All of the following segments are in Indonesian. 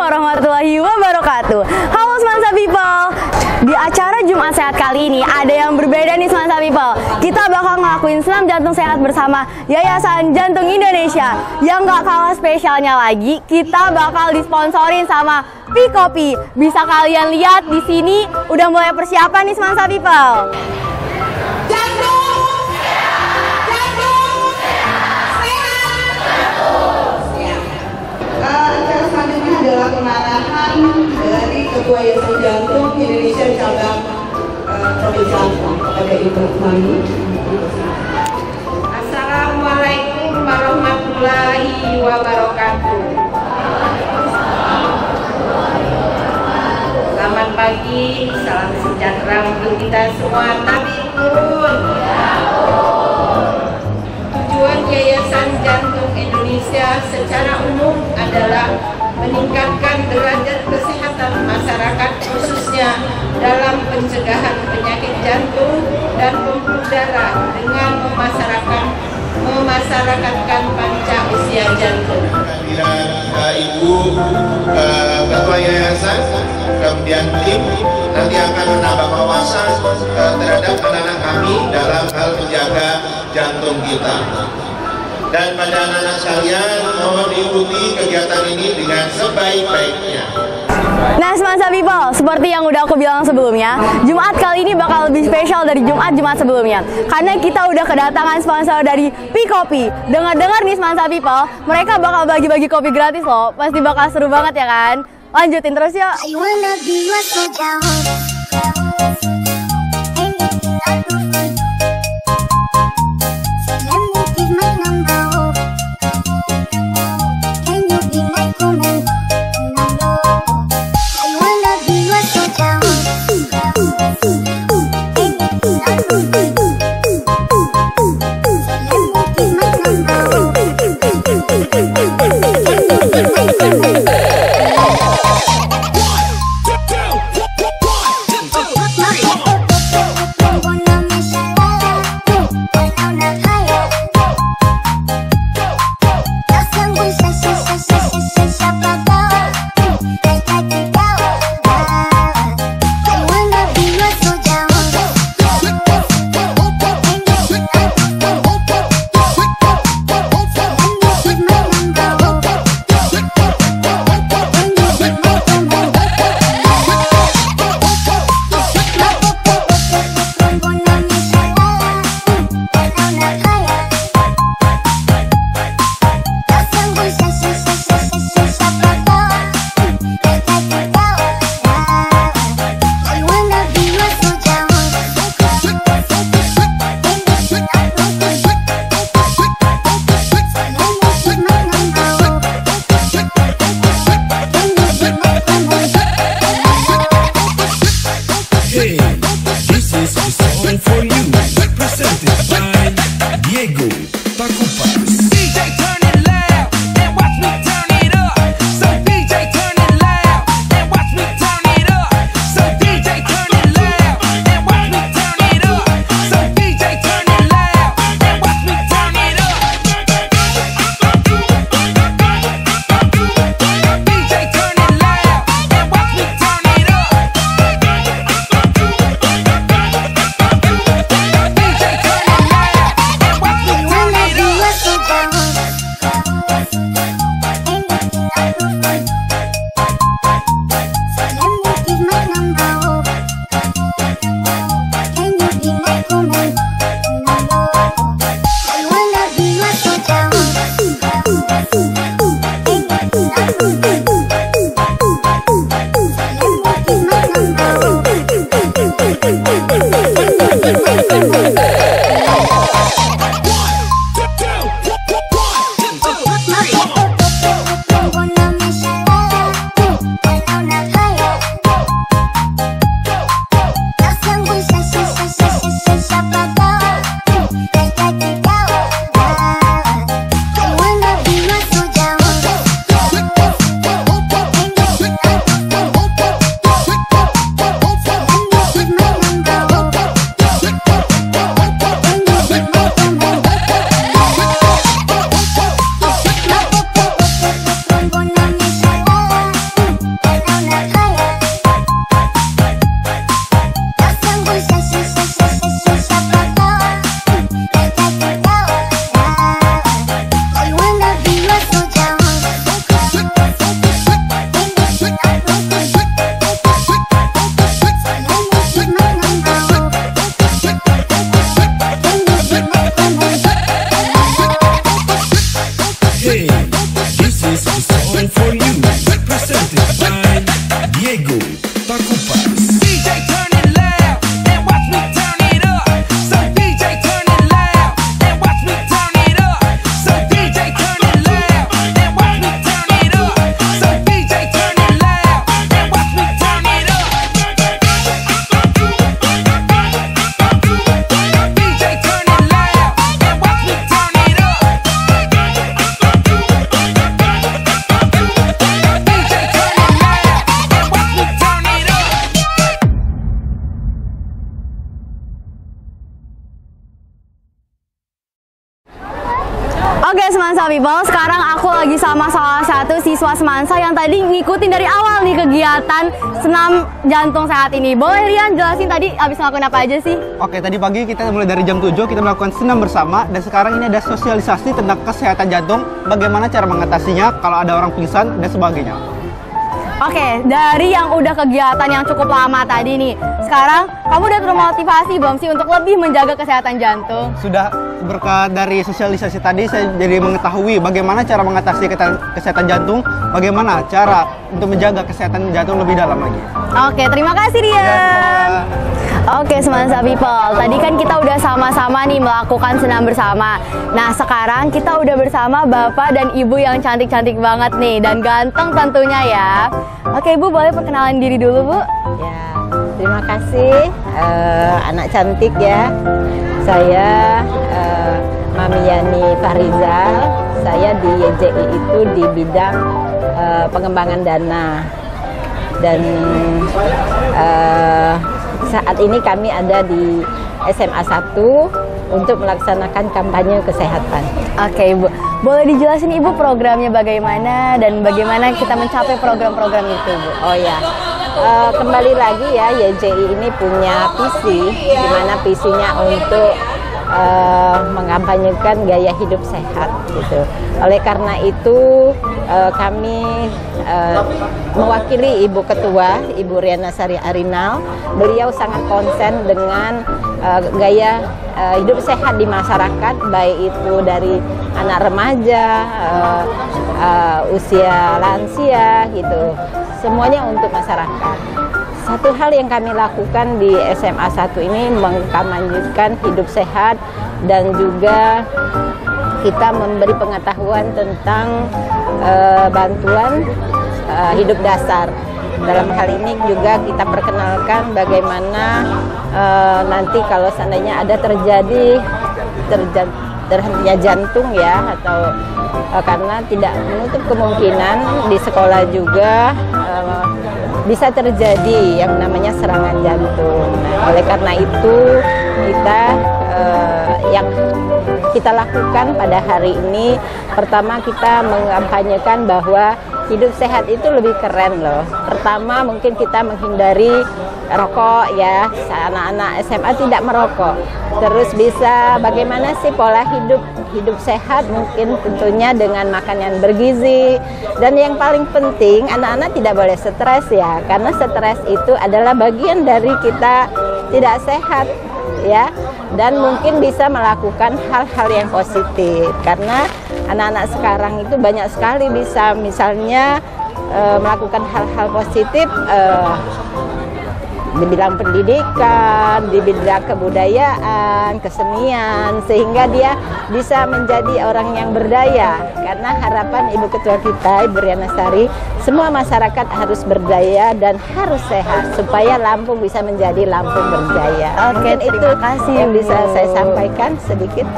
warahmatullahi wabarakatuh. Halo Semansa People. Di acara Jumat Sehat kali ini ada yang berbeda nih Semansa People. Kita bakal ngelakuin senam jantung sehat bersama Yayasan Jantung Indonesia. Yang gak kalah spesialnya lagi, kita bakal disponsorin sama Pikopi. Bisa kalian lihat di sini udah mulai persiapan nih Semansa People. Acara selanjutnya adalah pengarahan dari Ketua Yayasan Jantung Indonesia cabang Provinsi Lampung kepada Ibu Mami. Assalamualaikum warahmatullahi wabarakatuh. Selamat pagi, salam sejahtera untuk kita semua. Tabikun. Tujuan Yayasan Jantung Indonesia secara umum adalah meningkatkan derajat kesehatan masyarakat khususnya dalam pencegahan penyakit jantung dan pembuluh darah dengan memasyarakatkan panca usia jantung. Ibu Ketua Yayasan, kemudian tim nanti akan menambah wawasan terhadap anak-anak kami dalam hal menjaga jantung kita. Dan pada anak-anak sekalian, mohon diikuti kegiatan ini dengan sebaik-baiknya. Nah Semansa People, seperti yang udah aku bilang sebelumnya, Jumat kali ini bakal lebih spesial dari Jumat-Jumat sebelumnya. Karena kita udah kedatangan sponsor dari Pikopi. Dengar-dengar nih Semansa People, mereka bakal bagi-bagi kopi gratis loh. Pasti bakal seru banget ya kan? Lanjutin terus yuk. Oke Semansa People, sekarang aku lagi sama salah satu siswa Semansa yang tadi ngikutin dari awal nih kegiatan senam jantung sehat ini. Boleh Rian jelasin tadi abis ngelakuin apa aja sih? Oke, tadi pagi kita mulai dari jam 7 kita melakukan senam bersama, dan sekarang ini ada sosialisasi tentang kesehatan jantung, bagaimana cara mengatasinya kalau ada orang pingsan dan sebagainya. Oke, dari yang udah kegiatan yang cukup lama tadi nih, sekarang kamu udah termotivasi belum sih untuk lebih menjaga kesehatan jantung? Sudah, berkat dari sosialisasi tadi saya jadi mengetahui bagaimana cara mengatasi kesehatan jantung, bagaimana cara untuk menjaga kesehatan jantung lebih dalam lagi. Oke, terima kasih Rian. Oke Semansa People, tadi kan kita udah sama-sama nih melakukan senam bersama. Nah sekarang kita udah bersama bapak dan ibu yang cantik-cantik banget nih, dan ganteng tentunya ya. Oke Ibu, boleh perkenalan diri dulu Bu? Ya, terima kasih anak cantik ya. Saya Mami Yani Farizal. Saya di YJI itu di bidang pengembangan dana. Dan saat ini kami ada di SMA 1 untuk melaksanakan kampanye kesehatan. Oke Ibu, boleh dijelasin Ibu programnya bagaimana dan bagaimana kita mencapai program-program itu Bu? Oh ya, kembali lagi ya, YJI ini punya visi, di mana visinya untuk mengampanyekan gaya hidup sehat gitu. Oleh karena itu kami mewakili Ibu Ketua, Ibu Riana Sari Arinal. Beliau sangat konsen dengan gaya hidup sehat di masyarakat, baik itu dari anak remaja, usia lansia gitu. Semuanya untuk masyarakat. Satu hal yang kami lakukan di SMA 1 ini mengkampanyekan hidup sehat, dan juga kita memberi pengetahuan tentang bantuan hidup dasar. Dalam hal ini juga kita perkenalkan bagaimana nanti kalau seandainya ada terhentinya jantung ya, atau karena tidak menutup kemungkinan di sekolah juga bisa terjadi yang namanya serangan jantung. Nah, oleh karena itu yang kita lakukan pada hari ini, pertama kita mengampanyekan bahwa hidup sehat itu lebih keren loh. Pertama mungkin kita menghindari rokok ya, anak-anak SMA tidak merokok. Terus bisa bagaimana sih pola hidup sehat, mungkin tentunya dengan makan yang bergizi. Dan yang paling penting anak-anak tidak boleh stres ya, karena stres itu adalah bagian dari kita tidak sehat ya. Dan mungkin bisa melakukan hal-hal yang positif, karena anak-anak sekarang itu banyak sekali bisa misalnya melakukan hal-hal positif di bidang pendidikan, di bidang kebudayaan, kesenian, sehingga dia bisa menjadi orang yang berdaya. Karena harapan Ibu Ketua kita, Ibu Riana Sari, semua masyarakat harus berdaya dan harus sehat supaya Lampung bisa menjadi Lampung berjaya. Oke, terima kasih yang bisa saya sampaikan sedikit.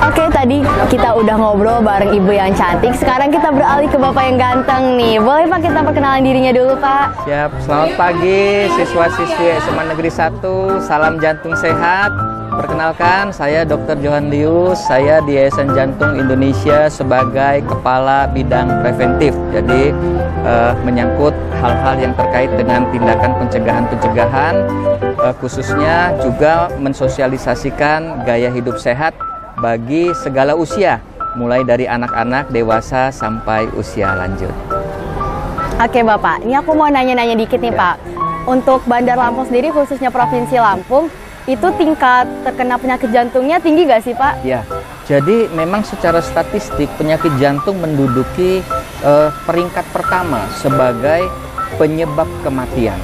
Oke, tadi kita udah ngobrol bareng Ibu yang cantik. Sekarang kita beralih ke Bapak yang ganteng nih. Boleh Pak kita perkenalan dirinya dulu Pak? Siap, selamat pagi siswa-siswi SMA Negeri 1, salam jantung sehat. Perkenalkan, saya Dr. Johan Lius, saya di Yayasan Jantung Indonesia sebagai Kepala Bidang Preventif. Jadi menyangkut hal-hal yang terkait dengan tindakan pencegahan-pencegahan, khususnya juga mensosialisasikan gaya hidup sehat bagi segala usia, mulai dari anak-anak, dewasa, sampai usia lanjut. Oke Bapak, ini aku mau nanya-nanya dikit nih Pak. Untuk Bandar Lampung sendiri, khususnya Provinsi Lampung, itu tingkat terkena penyakit jantungnya tinggi nggak sih Pak? Ya, jadi memang secara statistik penyakit jantung menduduki peringkat pertama sebagai penyebab kematian.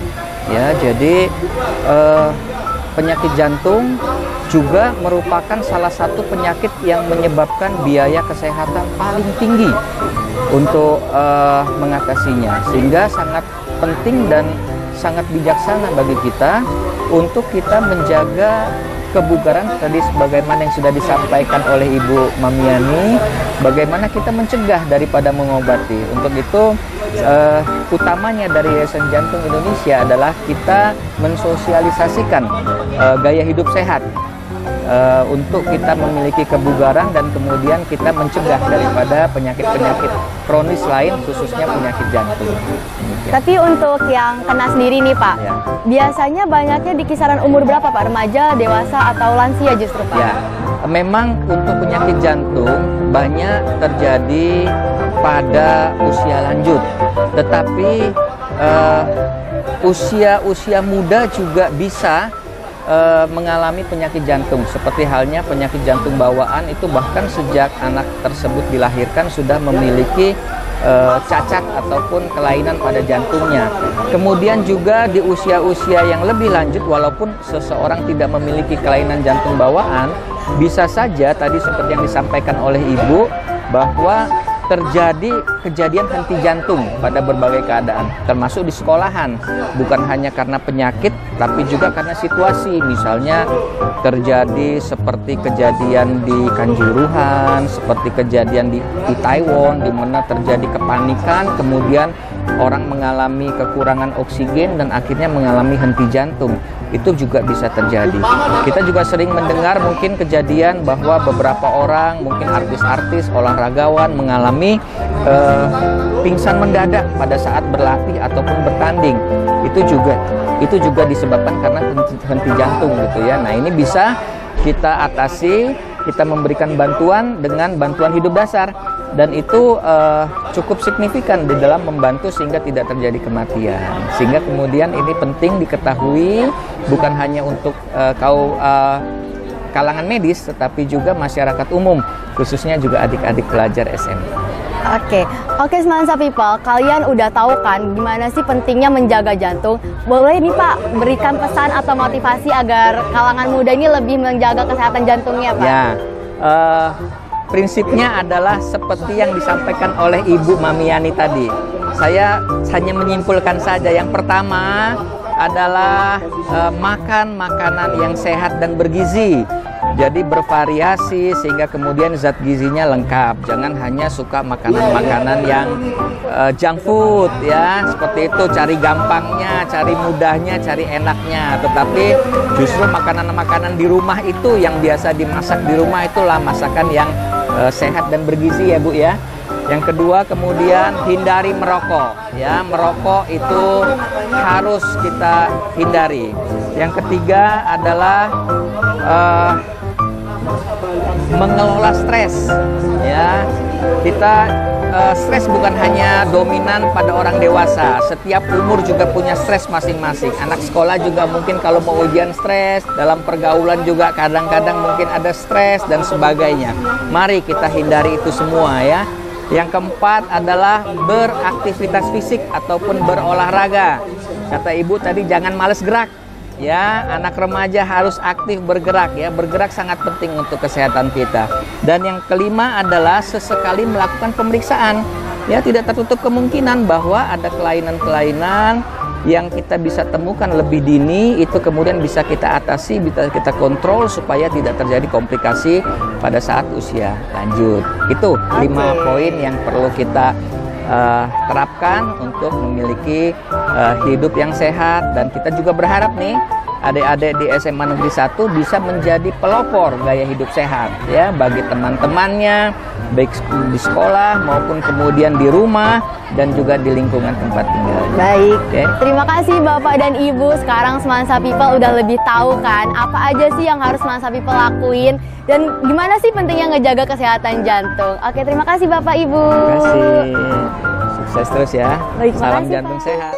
Ya, jadi penyakit jantung juga merupakan salah satu penyakit yang menyebabkan biaya kesehatan paling tinggi untuk mengatasinya, sehingga sangat penting dan sangat bijaksana bagi kita untuk kita menjaga kebugaran tadi sebagaimana yang sudah disampaikan oleh Ibu Mamiani, bagaimana kita mencegah daripada mengobati. Untuk itu utamanya dari Yayasan Jantung Indonesia adalah kita mensosialisasikan gaya hidup sehat untuk kita memiliki kebugaran dan kemudian kita mencegah daripada penyakit-penyakit kronis lain, khususnya penyakit jantung. Tapi untuk yang kena sendiri nih Pak, Ya. biasanya banyaknya di kisaran umur berapa Pak? Remaja, dewasa, atau lansia justru Pak? Ya, memang untuk penyakit jantung banyak terjadi pada usia lanjut, tetapi usia muda juga bisa mengalami penyakit jantung, seperti halnya penyakit jantung bawaan itu bahkan sejak anak tersebut dilahirkan sudah memiliki cacat ataupun kelainan pada jantungnya. Kemudian juga di usia-usia yang lebih lanjut, walaupun seseorang tidak memiliki kelainan jantung bawaan, bisa saja tadi seperti yang disampaikan oleh Ibu bahwa terjadi kejadian henti jantung pada berbagai keadaan, termasuk di sekolahan, bukan hanya karena penyakit, tapi juga karena situasi. Misalnya terjadi seperti kejadian di Kanjuruhan, seperti kejadian di Taiwan, di mana terjadi kepanikan, kemudian orang mengalami kekurangan oksigen dan akhirnya mengalami henti jantung. Itu juga bisa terjadi. Kita juga sering mendengar mungkin kejadian bahwa beberapa orang, mungkin artis-artis, olahragawan mengalami pingsan mendadak pada saat berlatih ataupun bertanding. Itu juga disebabkan karena henti jantung gitu ya. Nah, ini bisa kita atasi, kita memberikan bantuan dengan bantuan hidup dasar. Dan itu cukup signifikan di dalam membantu sehingga tidak terjadi kematian. Sehingga kemudian ini penting diketahui bukan hanya untuk kalangan medis, tetapi juga masyarakat umum, khususnya juga adik-adik pelajar SMA. Oke, Semansa People, kalian udah tahu kan gimana sih pentingnya menjaga jantung. Boleh nih Pak berikan pesan atau motivasi agar kalangan muda ini lebih menjaga kesehatan jantungnya Pak? Ya, prinsipnya adalah seperti yang disampaikan oleh Ibu Mamiani tadi. Saya hanya menyimpulkan saja. Yang pertama adalah makan makanan yang sehat dan bergizi. Jadi bervariasi sehingga kemudian zat gizinya lengkap. Jangan hanya suka makanan-makanan yang junk food ya. Seperti itu, cari gampangnya, cari mudahnya, cari enaknya. Tetapi justru makanan-makanan di rumah itu yang biasa dimasak di rumah itulah masakan yang sehat dan bergizi ya Bu ya. Yang kedua kemudian hindari merokok ya, merokok itu harus kita hindari. Yang ketiga adalah mengelola stres ya. Kita stres bukan hanya dominan pada orang dewasa, setiap umur juga punya stres masing-masing. Anak sekolah juga mungkin kalau mau ujian stres, dalam pergaulan juga kadang-kadang mungkin ada stres dan sebagainya. Mari kita hindari itu semua ya. Yang keempat adalah beraktivitas fisik ataupun berolahraga. Kata Ibu tadi jangan males gerak. Ya, anak remaja harus aktif bergerak ya. Bergerak sangat penting untuk kesehatan kita. Dan yang kelima adalah sesekali melakukan pemeriksaan. Ya, tidak tertutup kemungkinan bahwa ada kelainan-kelainan yang kita bisa temukan lebih dini, itu kemudian bisa kita atasi, bisa kita kontrol supaya tidak terjadi komplikasi pada saat usia lanjut. Itu 5 poin yang perlu kita terapkan untuk memiliki hidup yang sehat. Dan kita juga berharap nih adik-adik di SMA Negeri 1 bisa menjadi pelopor gaya hidup sehat ya bagi teman-temannya, baik di sekolah maupun kemudian di rumah dan juga di lingkungan tempat tinggal. Baik, terima kasih Bapak dan Ibu. Sekarang Semansa People udah lebih tahu kan apa aja sih yang harus Semansa People lakuin dan gimana sih pentingnya ngejaga kesehatan jantung. Oke, terima kasih Bapak Ibu. Terima kasih. Sukses terus ya. Baik, salam makasih, jantung Pak. sehat.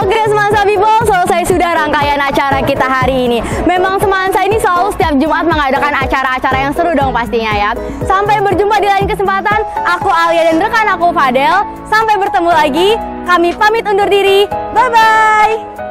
Oke Semansa People, selesai sudah rangkaian acara kita hari ini. Memang Semansa ini selalu setiap Jumat mengadakan acara-acara yang seru dong pastinya ya. Sampai berjumpa di lain kesempatan. Aku Alia dan rekan aku Fadel. Sampai bertemu lagi. Kami pamit undur diri. Bye-bye.